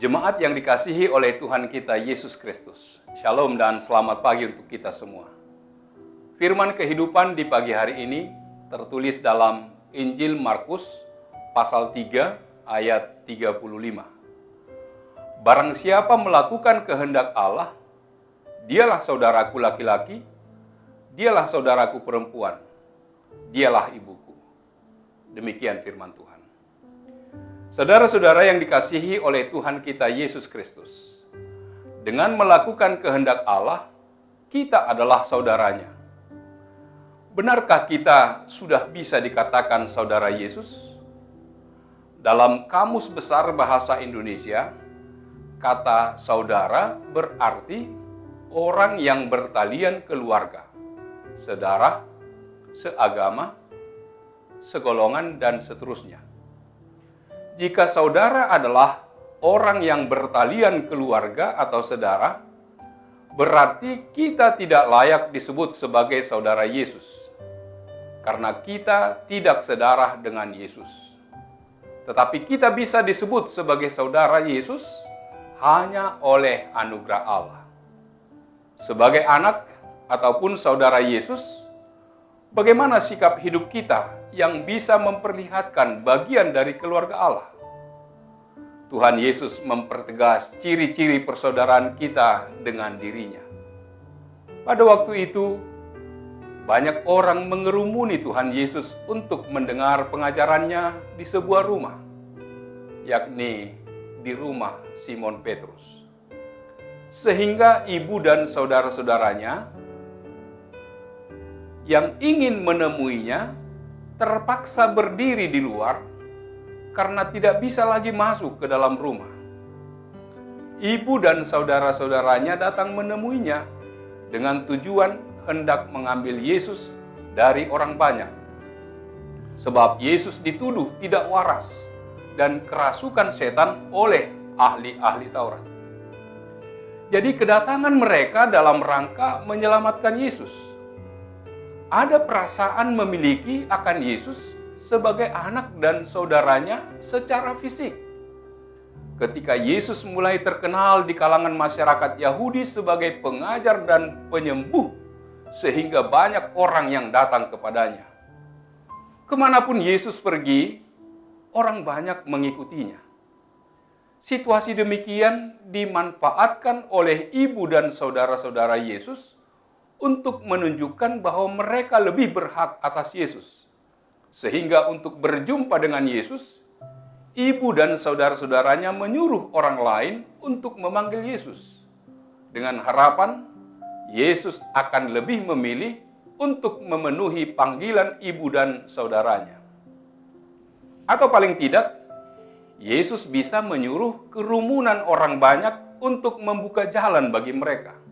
Jemaat yang dikasihi oleh Tuhan kita Yesus Kristus. Shalom dan selamat pagi untuk kita semua. Firman kehidupan di pagi hari ini tertulis dalam Injil Markus pasal 3 ayat 35. Barang siapa melakukan kehendak Allah, dialah saudaraku laki-laki, dialah saudaraku perempuan, dialah ibuku. Demikian firman Tuhan. Saudara-saudara yang dikasihi oleh Tuhan kita Yesus Kristus, dengan melakukan kehendak Allah, kita adalah saudaranya. Benarkah kita sudah bisa dikatakan saudara Yesus? Dalam Kamus Besar Bahasa Indonesia, kata saudara berarti orang yang bertalian keluarga, saudara, seagama, segolongan, dan seterusnya. Jika saudara adalah orang yang bertalian keluarga atau saudara, berarti kita tidak layak disebut sebagai saudara Yesus, karena kita tidak sedarah dengan Yesus. Tetapi kita bisa disebut sebagai saudara Yesus hanya oleh anugerah Allah. Sebagai anak ataupun saudara Yesus, bagaimana sikap hidup kita yang bisa memperlihatkan bagian dari keluarga Allah? Tuhan Yesus mempertegas ciri-ciri persaudaraan kita dengan dirinya. Pada waktu itu, banyak orang mengerumuni Tuhan Yesus untuk mendengar pengajarannya di sebuah rumah, yakni di rumah Simon Petrus. Sehingga ibu dan saudara-saudaranya yang ingin menemuinya terpaksa berdiri di luar karena tidak bisa lagi masuk ke dalam rumah. Ibu dan saudara-saudaranya datang menemuinya dengan tujuan hendak mengambil Yesus dari orang banyak. Sebab Yesus dituduh tidak waras dan kerasukan setan oleh ahli-ahli Taurat. Jadi kedatangan mereka dalam rangka menyelamatkan Yesus. Ada perasaan memiliki akan Yesus sebagai anak dan saudaranya secara fisik. Ketika Yesus mulai terkenal di kalangan masyarakat Yahudi sebagai pengajar dan penyembuh, sehingga banyak orang yang datang kepadanya. Kemanapun Yesus pergi, orang banyak mengikutinya. Situasi demikian dimanfaatkan oleh ibu dan saudara-saudara Yesus untuk menunjukkan bahwa mereka lebih berhak atas Yesus. Sehingga untuk berjumpa dengan Yesus, ibu dan saudara-saudaranya menyuruh orang lain untuk memanggil Yesus. Dengan harapan, Yesus akan lebih memilih untuk memenuhi panggilan ibu dan saudaranya. Atau paling tidak, Yesus bisa menyuruh kerumunan orang banyak untuk membuka jalan bagi mereka.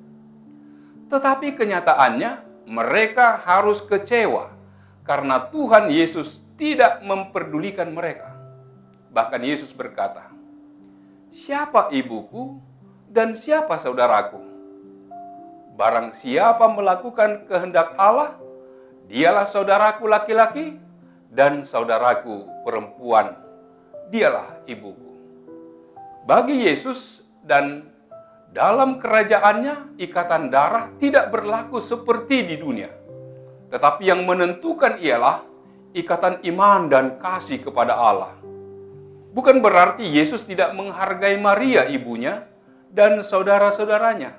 Tetapi kenyataannya, mereka harus kecewa karena Tuhan Yesus tidak memperdulikan mereka. Bahkan Yesus berkata, "Siapa ibuku dan siapa saudaraku? Barang siapa melakukan kehendak Allah, dialah saudaraku laki-laki dan saudaraku perempuan, dialah ibuku." Bagi Yesus dan dalam kerajaannya, ikatan darah tidak berlaku seperti di dunia. Tetapi yang menentukan ialah ikatan iman dan kasih kepada Allah. Bukan berarti Yesus tidak menghargai Maria ibunya dan saudara-saudaranya.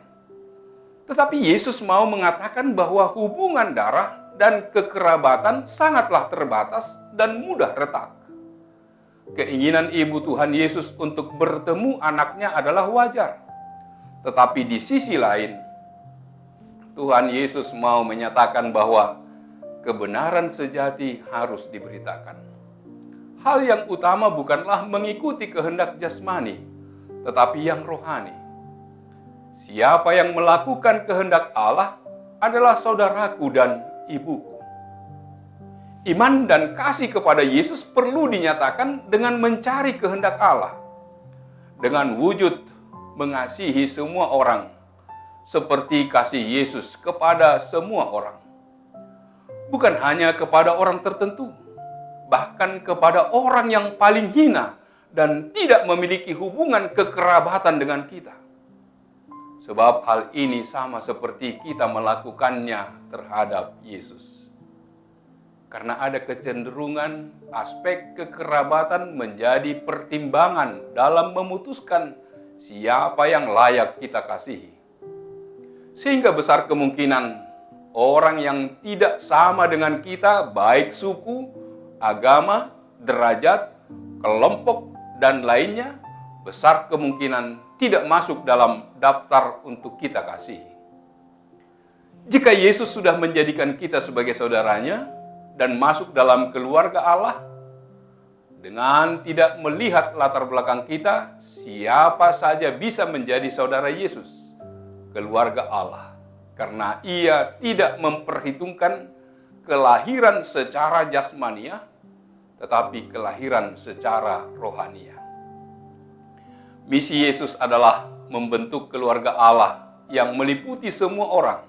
Tetapi Yesus mau mengatakan bahwa hubungan darah dan kekerabatan sangatlah terbatas dan mudah retak. Keinginan ibu Tuhan Yesus untuk bertemu anaknya adalah wajar. Tetapi di sisi lain, Tuhan Yesus mau menyatakan bahwa kebenaran sejati harus diberitakan. Hal yang utama bukanlah mengikuti kehendak jasmani, tetapi yang rohani. Siapa yang melakukan kehendak Allah adalah saudaraku dan ibuku. Iman dan kasih kepada Yesus perlu dinyatakan dengan mencari kehendak Allah, dengan wujud mengasihi semua orang, seperti kasih Yesus kepada semua orang. Bukan hanya kepada orang tertentu, bahkan kepada orang yang paling hina dan tidak memiliki hubungan kekerabatan dengan kita. Sebab hal ini sama seperti kita melakukannya terhadap Yesus. Karena ada kecenderungan aspek kekerabatan menjadi pertimbangan dalam memutuskan siapa yang layak kita kasihi. Sehingga besar kemungkinan orang yang tidak sama dengan kita, baik suku, agama, derajat, kelompok, dan lainnya, besar kemungkinan tidak masuk dalam daftar untuk kita kasihi. Jika Yesus sudah menjadikan kita sebagai saudaranya dan masuk dalam keluarga Allah, dengan tidak melihat latar belakang kita, siapa saja bisa menjadi saudara Yesus, keluarga Allah, karena Ia tidak memperhitungkan kelahiran secara jasmaniah, tetapi kelahiran secara rohaniah. Misi Yesus adalah membentuk keluarga Allah yang meliputi semua orang,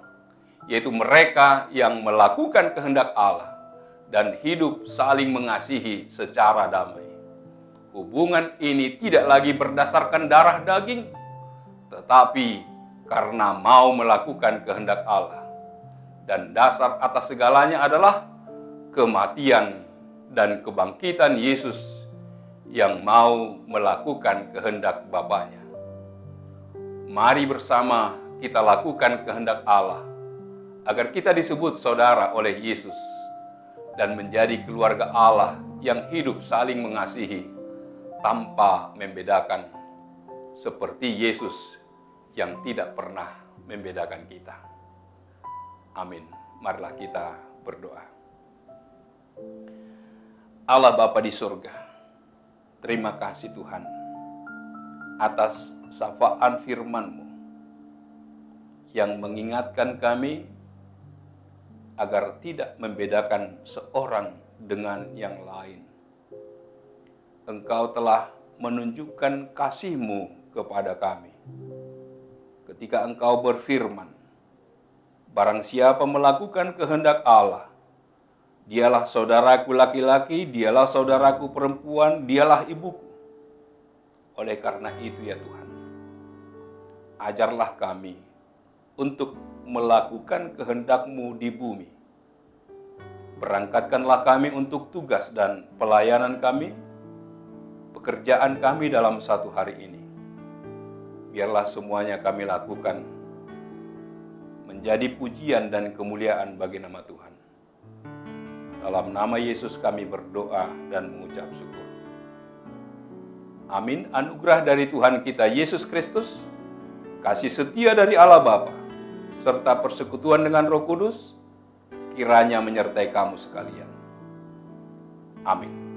yaitu mereka yang melakukan kehendak Allah dan hidup saling mengasihi secara damai. Hubungan ini tidak lagi berdasarkan darah daging, tetapi karena mau melakukan kehendak Allah. Dan dasar atas segalanya adalah kematian dan kebangkitan Yesus yang mau melakukan kehendak Bapanya. Mari bersama kita lakukan kehendak Allah, agar kita disebut saudara oleh Yesus dan menjadi keluarga Allah yang hidup saling mengasihi tanpa membedakan, seperti Yesus yang tidak pernah membedakan kita. Amin. Marilah kita berdoa. Allah Bapa di surga, terima kasih Tuhan atas sapaan firman-Mu yang mengingatkan kami agar tidak membedakan seorang dengan yang lain. Engkau telah menunjukkan kasih-Mu kepada kami ketika Engkau berfirman, barang siapa melakukan kehendak Allah, dialah saudaraku laki-laki, dialah saudaraku perempuan, dialah ibuku. Oleh karena itu ya Tuhan, ajarlah kami untuk melakukan kehendak-Mu di bumi. Berangkatkanlah kami untuk tugas dan pelayanan kami, pekerjaan kami dalam satu hari ini. Biarlah semuanya kami lakukan menjadi pujian dan kemuliaan bagi nama Tuhan. Dalam nama Yesus kami berdoa dan mengucap syukur. Amin. Anugerah dari Tuhan kita Yesus Kristus, kasih setia dari Allah Bapa, serta persekutuan dengan Roh Kudus, kiranya menyertai kamu sekalian. Amin.